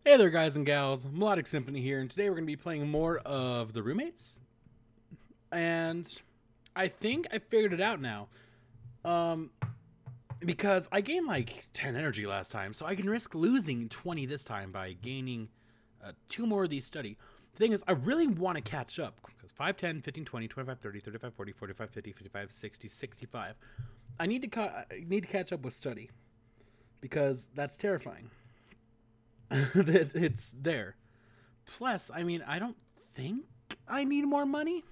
Hey there, guys and gals. Melodic Symphony here, and today we're going to be playing more of The Roommates. And I think I figured it out now. Because I gained like 10 energy last time, so I can risk losing 20 this time by gaining 2 more of these study. The thing is, I really want to catch up. Because 5, 10, 15, 20, 25, 30, 35, 40, 45, 50, 55, 60, 65. I need to catch up with study. Because that's terrifying. It's there. Plus, I mean, I don't think I need more money.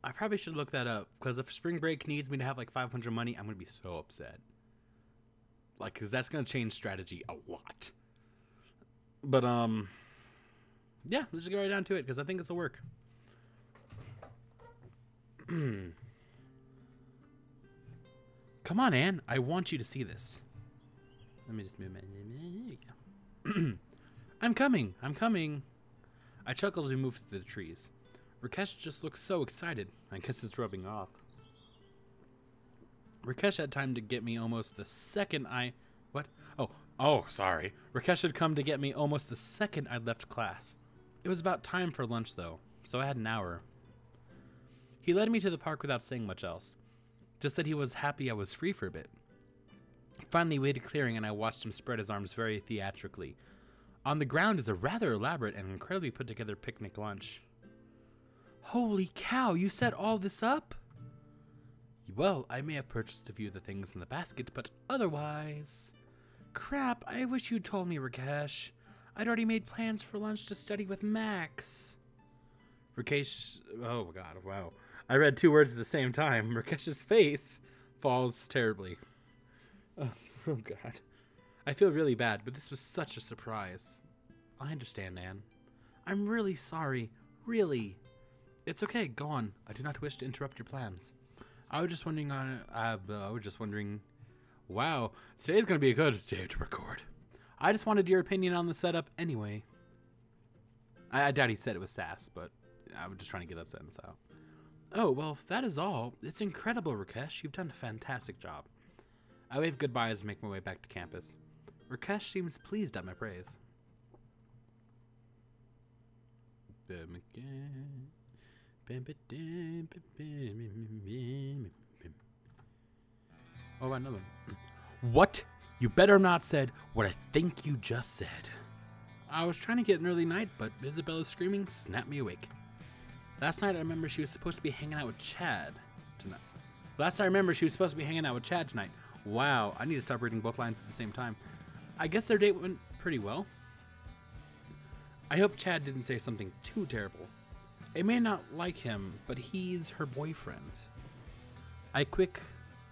I probably should look that up, because if spring break needs me to have like 500 money, I'm gonna be so upset. Like, because that's gonna change strategy a lot. But yeah, let's just get right down to it, because I think this will work. Come on, Anne. I want you to see this. Let me just move my... There you go. I'm coming. I chuckled as we moved through the trees. Rakesh just looks so excited. I guess it's rubbing off. Rakesh had time to get me almost the second I... What? Oh, sorry. Rakesh had come to get me almost the second I left class. It was about time for lunch, though, so I had an hour. He led me to the park without saying much else. Just that he was happy I was free for a bit. Finally waited clearing, and I watched him spread his arms very theatrically. On the ground is a rather elaborate and incredibly put-together picnic lunch. Holy cow, you set all this up? Well, I may have purchased a few of the things in the basket, but otherwise... Crap, I wish you'd told me, Rakesh. I'd already made plans for lunch to study with Max. Rakesh... Oh, God, wow. I read 2 words at the same time. Rakesh's face falls terribly. Oh, God. I feel really bad, but this was such a surprise. I understand, Anne. I'm really sorry. Really. It's okay. Go on. I do not wish to interrupt your plans. I was just wondering... Wow. Today's going to be a good day to record. I just wanted your opinion on the setup anyway. I doubt he said it was sass, but I was just trying to get that sentence out. Oh, well, if that is all, it's incredible, Rakesh. You've done a fantastic job. I wave goodbye as I make my way back to campus. Rakesh seems pleased at my praise. Oh, another one. What? You better not said what I think you just said. I was trying to get an early night, but Isabella's screaming snapped me awake. Last night I remember she was supposed to be hanging out with Chad tonight. Wow, I need to stop reading both lines at the same time. I guess their date went pretty well. I hope Chad didn't say something too terrible. I may not like him, but he's her boyfriend. A quick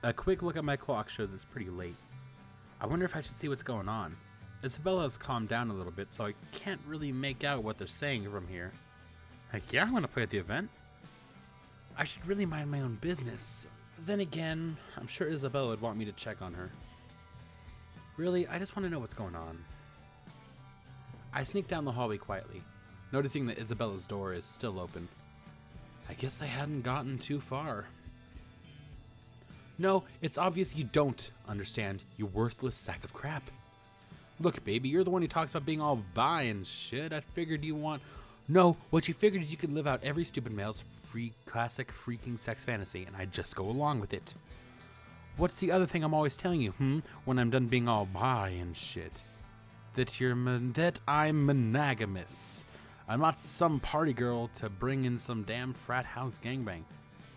look at my clock shows it's pretty late. I wonder if I should see what's going on. Isabella's calmed down a little bit, so I can't really make out what they're saying from here. Heck yeah, I want to play at the event. I should really mind my own business. Then again, I'm sure Isabella would want me to check on her. Really, I just want to know what's going on. I sneak down the hallway quietly, noticing that Isabella's door is still open. I guess I hadn't gotten too far. No, it's obvious you don't understand, you worthless sack of crap. Look, baby, you're the one who talks about being all bi and shit. I figured you want... No, what you figured is you could live out every stupid male's classic freaking sex fantasy, and I'd just go along with it. What's the other thing I'm always telling you, when I'm done being all bi and shit? That I'm monogamous. I'm not some party girl to bring in some damn frat house gangbang.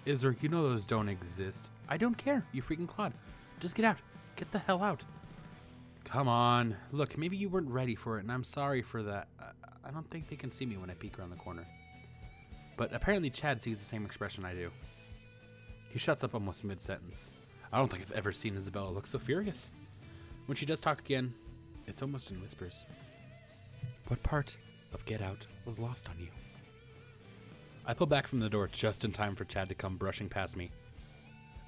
Isra, you know those don't exist. I don't care, you freaking clod. Just get out. Get the hell out. Come on. Look, maybe you weren't ready for it, and I'm sorry for that. I don't think they can see me when I peek around the corner. But apparently Chad sees the same expression I do. He shuts up almost mid-sentence. I don't think I've ever seen Isabella look so furious. When she does talk again, it's almost in whispers. What part of Get Out was lost on you? I pull back from the door just in time for Chad to come brushing past me.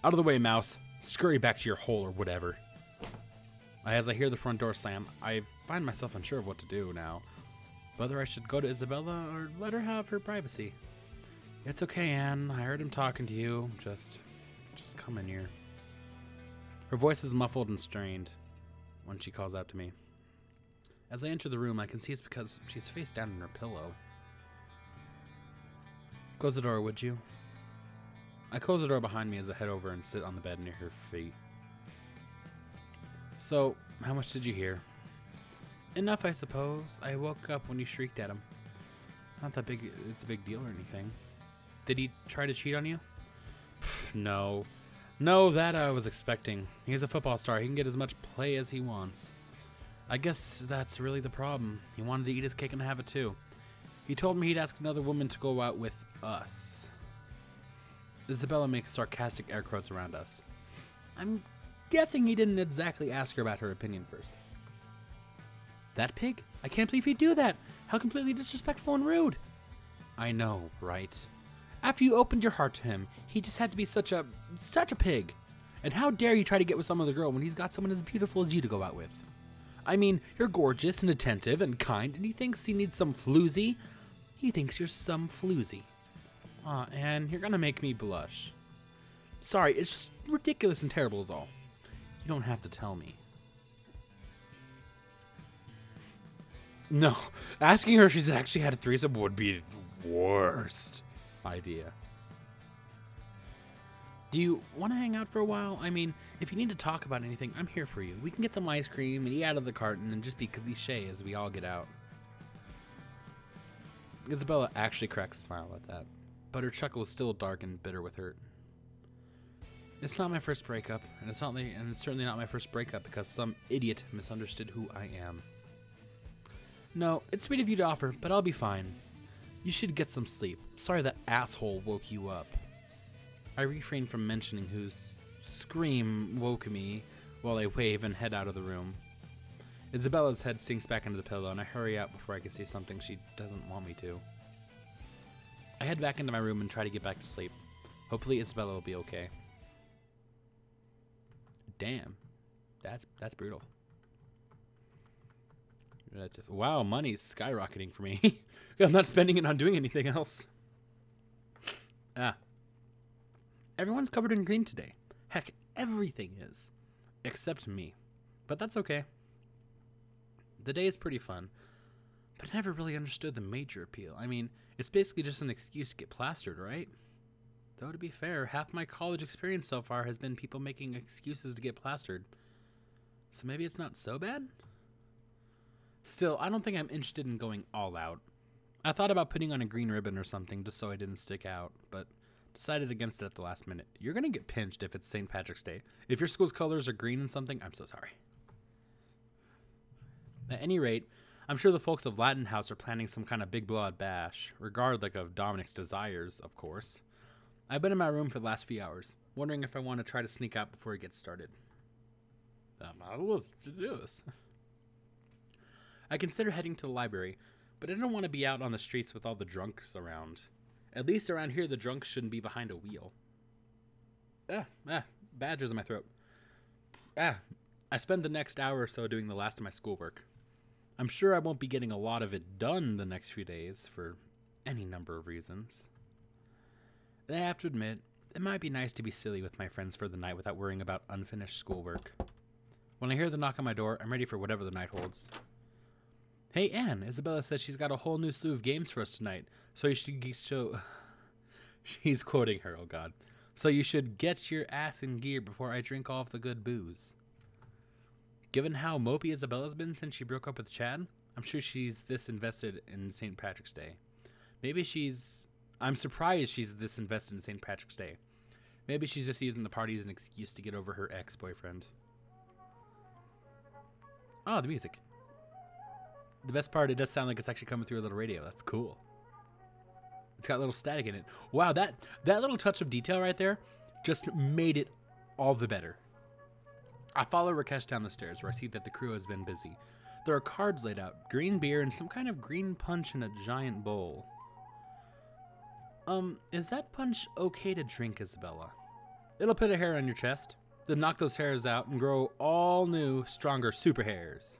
Out of the way, mouse. Scurry back to your hole or whatever. As I hear the front door slam, I find myself unsure of what to do now. Whether I should go to Isabella or let her have her privacy. It's okay, Anne. I heard him talking to you. Just come in here. Her voice is muffled and strained when she calls out to me. As I enter the room, I can see it's because she's face down on her pillow. Close the door, would you? I close the door behind me as I head over and sit on the bed near her feet. So, how much did you hear? Enough, I suppose. I woke up when you shrieked at him. Not that big, it's a big deal or anything. Did he try to cheat on you? No. No, that I was expecting. He's a football star. He can get as much play as he wants. I guess that's really the problem. He wanted to eat his cake and have it too. He told me he'd ask another woman to go out with us. Isabella makes sarcastic air quotes around us. I'm guessing he didn't exactly ask her about her opinion first. That pig? I can't believe he'd do that. How completely disrespectful and rude. I know, right? After you opened your heart to him, he just had to be such a pig. And how dare you try to get with some other girl when he's got someone as beautiful as you to go out with? I mean, you're gorgeous and attentive and kind, and he thinks he needs some floozy. He thinks you're some floozy. Aw, Anne, you're gonna make me blush. Sorry, it's just ridiculous and terrible is all. You don't have to tell me. No, asking her if she's actually had a threesome would be the worst idea. Do you want to hang out for a while? I mean, if you need to talk about anything, I'm here for you. We can get some ice cream and eat out of the carton and just be cliche as we all get out. Isabella actually cracks a smile at that, but her chuckle is still dark and bitter with hurt. It's not my first breakup, and it's certainly not my first breakup because some idiot misunderstood who I am. No, it's sweet of you to offer, but I'll be fine. You should get some sleep. Sorry that asshole woke you up. I refrain from mentioning whose scream woke me while I wave and head out of the room. Isabella's head sinks back into the pillow, and I hurry out before I can say something she doesn't want me to. I head back into my room and try to get back to sleep. Hopefully Isabella will be okay. Damn. That's brutal. That's just, wow, money's skyrocketing for me. I'm not spending it on doing anything else. Everyone's covered in green today. Heck, everything is. Except me. But that's okay. The day is pretty fun. But I never really understood the major appeal. I mean, it's basically just an excuse to get plastered, right? Though to be fair, half my college experience so far has been people making excuses to get plastered. So maybe it's not so bad? Still, I don't think I'm interested in going all out. I thought about putting on a green ribbon or something just so I didn't stick out, but decided against it at the last minute. You're gonna get pinched if it's St. Patrick's Day. If your school's colors are green and something, I'm so sorry. At any rate, I'm sure the folks of Latin House are planning some kind of big blowout bash, regardless of Dominic's desires, of course. I've been in my room for the last few hours, wondering if I want to try to sneak out before it gets started. I'm not able to do this. I consider heading to the library, but I don't want to be out on the streets with all the drunks around. At least around here, the drunks shouldn't be behind a wheel. Badgers in my throat. I spend the next hour or so doing the last of my schoolwork. I'm sure I won't be getting a lot of it done the next few days for any number of reasons. And I have to admit, it might be nice to be silly with my friends for the night without worrying about unfinished schoolwork. When I hear the knock on my door, I'm ready for whatever the night holds. Hey, Anne, Isabella says she's got a whole new slew of games for us tonight, so you should She's quoting her, oh god. So you should get your ass in gear before I drink all of the good booze. Given how mopey Isabella's been since she broke up with Chad, I'm sure she's this invested in St. Patrick's Day. I'm surprised she's this invested in St. Patrick's Day. Maybe she's just using the party as an excuse to get over her ex-boyfriend. Oh, the music. The best part, it does sound like it's actually coming through a little radio. That's cool. It's got a little static in it. Wow, that little touch of detail right there just made it all the better. I follow Rakesh down the stairs where I see that the crew has been busy. There are cards laid out, green beer, and some kind of green punch in a giant bowl. Is that punch okay to drink, Isabella? It'll put a hair on your chest, then knock those hairs out and grow all new, stronger super hairs.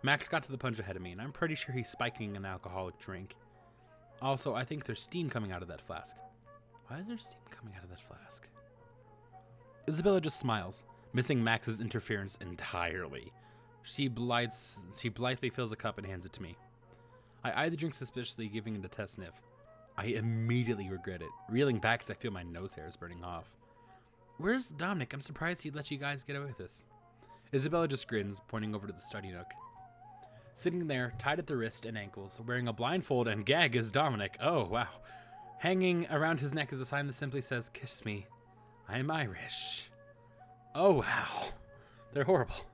Max got to the punch ahead of me, and I'm pretty sure he's spiking an alcoholic drink. Also, I think there's steam coming out of that flask. Why is there steam coming out of that flask? Isabella just smiles, missing Max's interference entirely. She blithely fills a cup and hands it to me. I eye the drink suspiciously, giving it a test sniff. I immediately regret it, reeling back as I feel my nose hairs burning off. Where's Dominic? I'm surprised he'd let you guys get away with this. Isabella just grins, pointing over to the study nook. Sitting there, tied at the wrist and ankles, wearing a blindfold and gag is Dominic. Oh, wow. Hanging around his neck is a sign that simply says, "Kiss me. I am Irish." Oh, wow. They're horrible.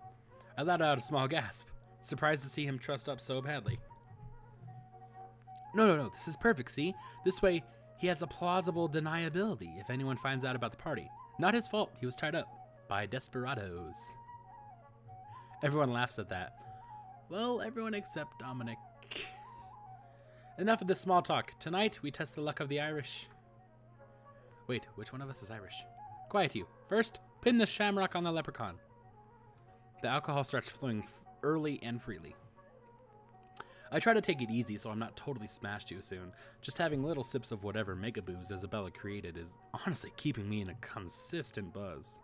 I let out a small gasp, surprised to see him trussed up so badly. No, this is perfect, see? This way, he has a plausible deniability if anyone finds out about the party. Not his fault, he was tied up by desperados. Everyone laughs at that. Well, everyone except Dominic. Enough of this small talk. Tonight, we test the luck of the Irish. Wait, which one of us is Irish? Quiet you. First, pin the shamrock on the leprechaun. The alcohol starts flowing early and freely. I try to take it easy so I'm not totally smashed too soon. Just having little sips of whatever mega booze Isabella created is honestly keeping me in a consistent buzz.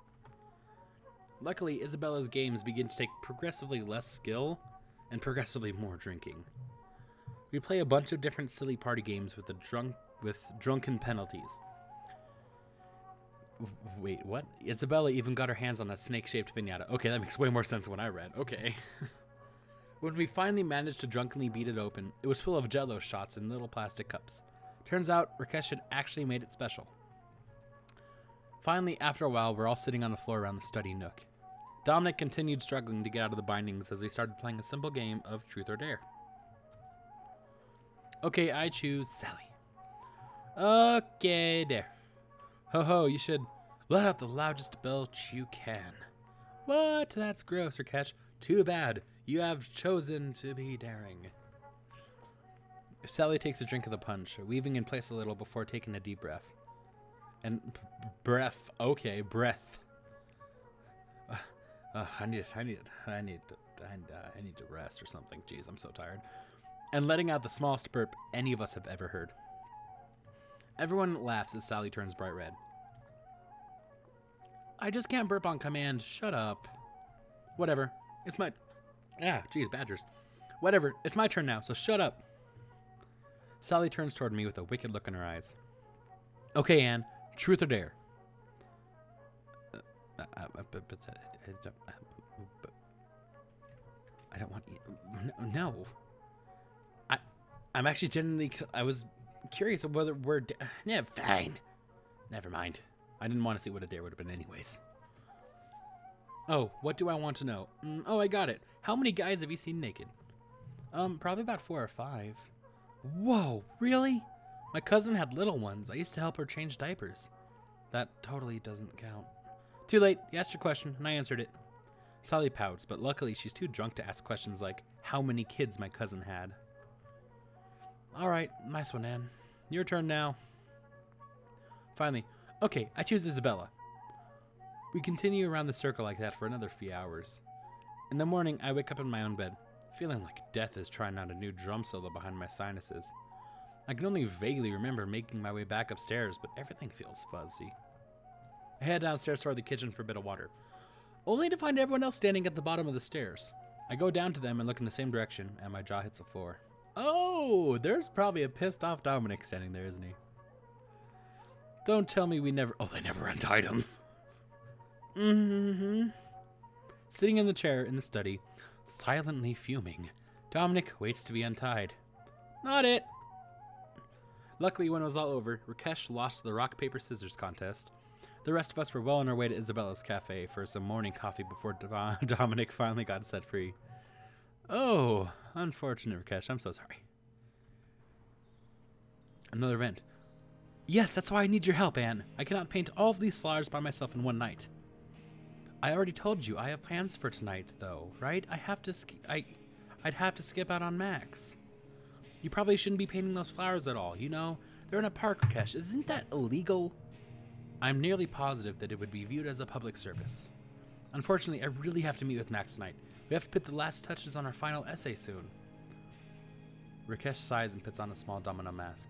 Luckily, Isabella's games begin to take progressively less skill and progressively more drinking. We play a bunch of different silly party games with drunken penalties. Wait, what? Isabella even got her hands on a snake-shaped piñata. Okay, that makes way more sense than what I read. Okay. When we finally managed to drunkenly beat it open, it was full of Jell-O shots in little plastic cups. Turns out, Rakesh had actually made it special. Finally, after a while, we're all sitting on the floor around the study nook. Dominic continued struggling to get out of the bindings as we started playing a simple game of Truth or Dare. Okay, I choose Sally. Okay, there. Ho, you should let out the loudest belch you can. What? That's gross, Rakesh. Too bad. You have chosen to be daring. Sally takes a drink of the punch, weaving in place a little before taking a deep breath. And breath. Okay, breath. I need to rest or something. Jeez, I'm so tired. And letting out the smallest burp any of us have ever heard. Everyone laughs as Sally turns bright red. I just can't burp on command. Shut up. Whatever. It's my... geez, badgers. Whatever. It's my turn now, so shut up. Sally turns toward me with a wicked look in her eyes. Okay, Anne. Truth or dare? I don't want... No. I'm actually genuinely... I was curious of whether we're... Yeah, fine. Never mind. I didn't want to see what a dare would have been anyways. Oh, what do I want to know? Oh, I got it. How many guys have you seen naked? Probably about 4 or 5. Whoa, really? My cousin had little ones. I used to help her change diapers. That totally doesn't count. Too late. You asked your question, and I answered it. Sally pouts, but luckily she's too drunk to ask questions like how many kids my cousin had. All right, nice one, Anne. Your turn now. Finally, okay, I choose Isabella. We continue around the circle like that for another few hours. In the morning, I wake up in my own bed, feeling like death is trying out a new drum solo behind my sinuses. I can only vaguely remember making my way back upstairs, but everything feels fuzzy. I head downstairs toward the kitchen for a bit of water, only to find everyone else standing at the bottom of the stairs. I go down to them and look in the same direction, and my jaw hits the floor. Oh, there's probably a pissed off Dominic standing there, isn't he? Don't tell me we never... Oh, they never untied him. Sitting in the chair in the study, silently fuming, Dominic waits to be untied. Not it. Luckily, when it was all over, Rakesh lost the rock, paper, scissors contest. The rest of us were well on our way to Isabella's cafe for some morning coffee before Dominic finally got set free. Oh, unfortunate, Rakesh. I'm so sorry. Another vent. Yes, that's why I need your help, Anne. I cannot paint all of these flowers by myself in one night. I already told you I have plans for tonight, though, right? I'd have to skip out on Max. You probably shouldn't be painting those flowers at all, you know? They're in a park, Rakesh. Isn't that illegal? I'm nearly positive that it would be viewed as a public service. Unfortunately, I really have to meet with Max tonight. We have to put the last touches on our final essay soon. Rakesh sighs and puts on a small domino mask.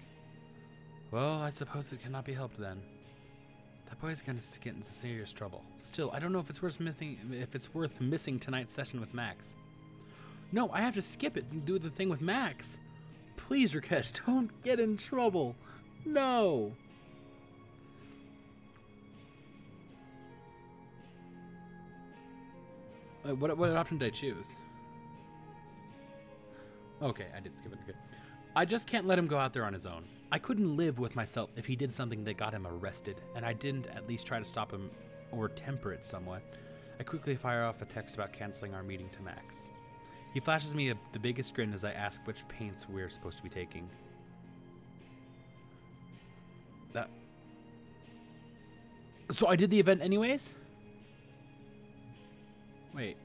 Well, I suppose it cannot be helped then. That boy's gonna get into serious trouble. Still, I don't know if it's worth missing tonight's session with Max. No, I have to skip it and do the thing with Max. Please, Rakesh, don't get in trouble. No. What option did I choose? Okay, I did skip it. Okay. I just can't let him go out there on his own. I couldn't live with myself if he did something that got him arrested, and I didn't at least try to stop him or temper it somewhat. I quickly fire off a text about canceling our meeting to Max. He flashes me the biggest grin as I ask which paints we're supposed to be taking. So I did the event anyways? Wait.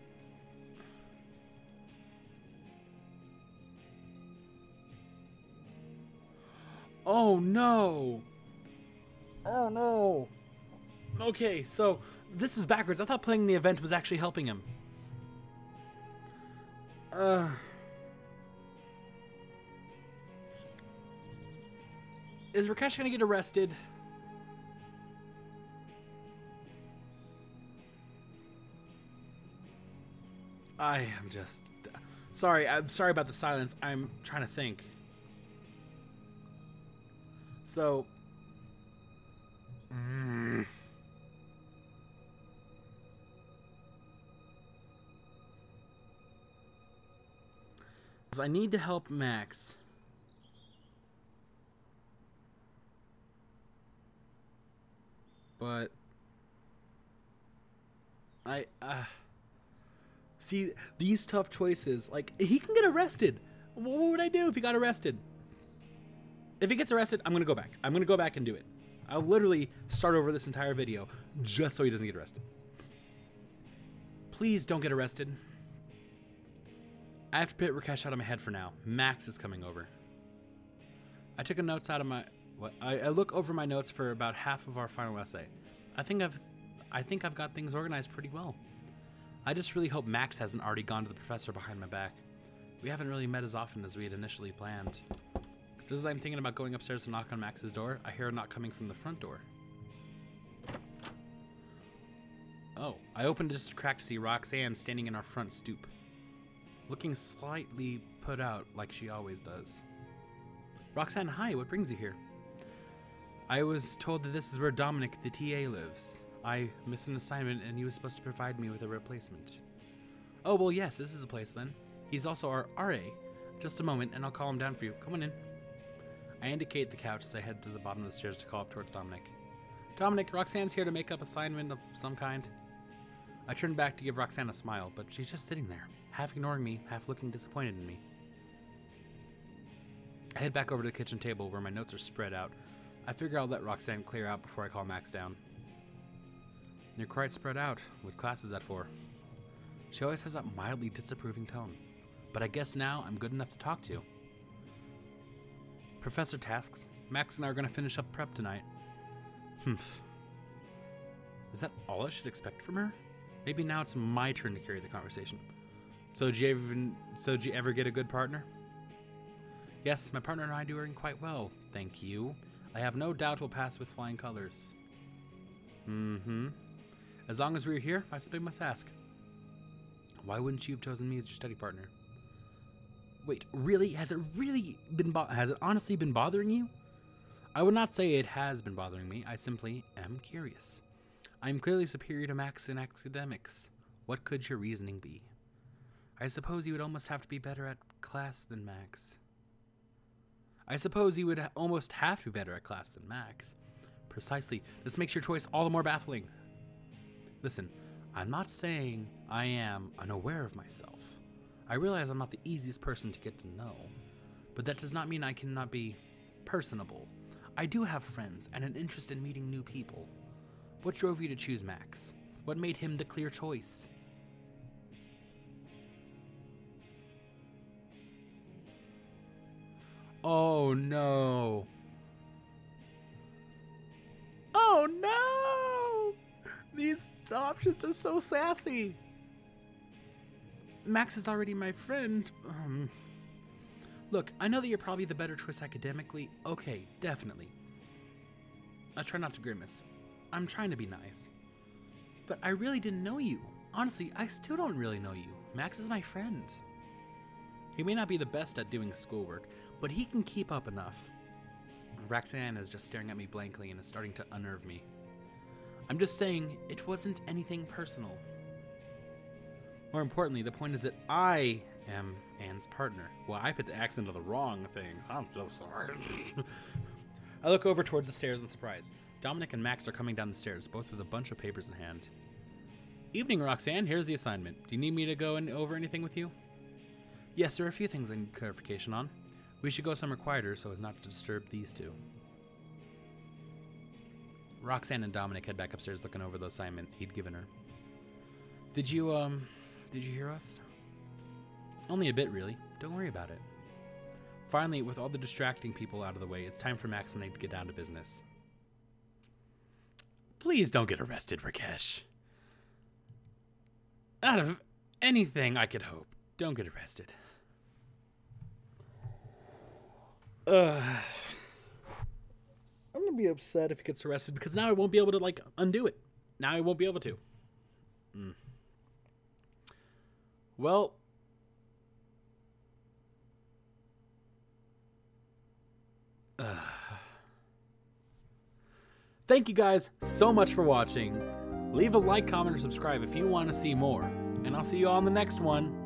Oh no! Oh no! Okay, so this was backwards. I thought playing the event was actually helping him. Is Rakesh gonna get arrested? I am just... Sorry, I'm sorry about the silence. I'm trying to think. So... I need to help Max. But... See, these tough choices, like, he can get arrested. What would I do if he got arrested? If he gets arrested, I'm going to go back. I'm going to go back and do it. I'll literally start over this entire video just so he doesn't get arrested. Please don't get arrested. I have to put Rakesh out of my head for now. Max is coming over. I took a notes out of my... I look over my notes for about half of our final essay. I think I've got things organized pretty well. I just really hope Max hasn't already gone to the professor behind my back. We haven't really met as often as we had initially planned. Just as I'm thinking about going upstairs to knock on Max's door, I hear a knock coming from the front door. Oh, I opened just a crack to see Roxanne standing in our front stoop, looking slightly put out like she always does. Roxanne, hi, what brings you here? I was told that this is where Dominic, the TA, lives. I missed an assignment and he was supposed to provide me with a replacement. Oh, well, yes, this is the place then. He's also our RA. Just a moment and I'll call him down for you. Come on in. I indicate the couch as I head to the bottom of the stairs to call up towards Dominic. Dominic, Roxanne's here to make up assignment of some kind. I turn back to give Roxanne a smile, but she's just sitting there, half ignoring me, half looking disappointed in me. I head back over to the kitchen table where my notes are spread out. I figure I'll let Roxanne clear out before I call Max down. You're quite spread out, with classes at 4. She always has that mildly disapproving tone, but I guess now I'm good enough to talk to. Professor tasks. Max and I are going to finish up prep tonight. Is that all I should expect from her? Maybe now it's my turn to carry the conversation. So did you ever get a good partner? Yes, my partner and I are doing quite well, thank you. I have no doubt we'll pass with flying colors. As long as we're here, I simply must ask. Why wouldn't you have chosen me as your study partner? Wait, really? Has it honestly been bothering you? I would not say it has been bothering me. I simply am curious. I am clearly superior to Max in academics. What could your reasoning be? I suppose you would almost have to be better at class than Max. Precisely. This makes your choice all the more baffling. Listen, I'm not saying I am unaware of myself. I realize I'm not the easiest person to get to know, but that does not mean I cannot be personable. I do have friends and an interest in meeting new people. What drove you to choose Max? What made him the clear choice? Oh no. Oh no! These options are so sassy. Max is already my friend. Look, I know that you're probably the better choice academically. Okay, definitely. I try not to grimace. I'm trying to be nice. But I really didn't know you. Honestly, I still don't really know you. Max is my friend. He may not be the best at doing schoolwork, but he can keep up enough. Roxanne is just staring at me blankly and is starting to unnerve me. I'm just saying, it wasn't anything personal. More importantly, the point is that I am Anne's partner. Well, I put the accent on the wrong thing. I'm so sorry. I look over towards the stairs in surprise. Dominic and Max are coming down the stairs, both with a bunch of papers in hand. Evening, Roxanne. Here's the assignment. Do you need me to go over anything with you? Yes, there are a few things I need clarification on. We should go somewhere quieter so as not to disturb these two. Roxanne and Dominic head back upstairs looking over the assignment he'd given her. Did you hear us? Only a bit, really. Don't worry about it. Finally, with all the distracting people out of the way, it's time for Max and I to get down to business. Please don't get arrested, Rakesh. Out of anything I could hope, don't get arrested. I'm gonna be upset if he gets arrested because now I won't be able to, like, undo it. Now I won't be able to. Well, thank you guys so much for watching. Leave a like, comment, or subscribe if you want to see more. And I'll see you all in the next one.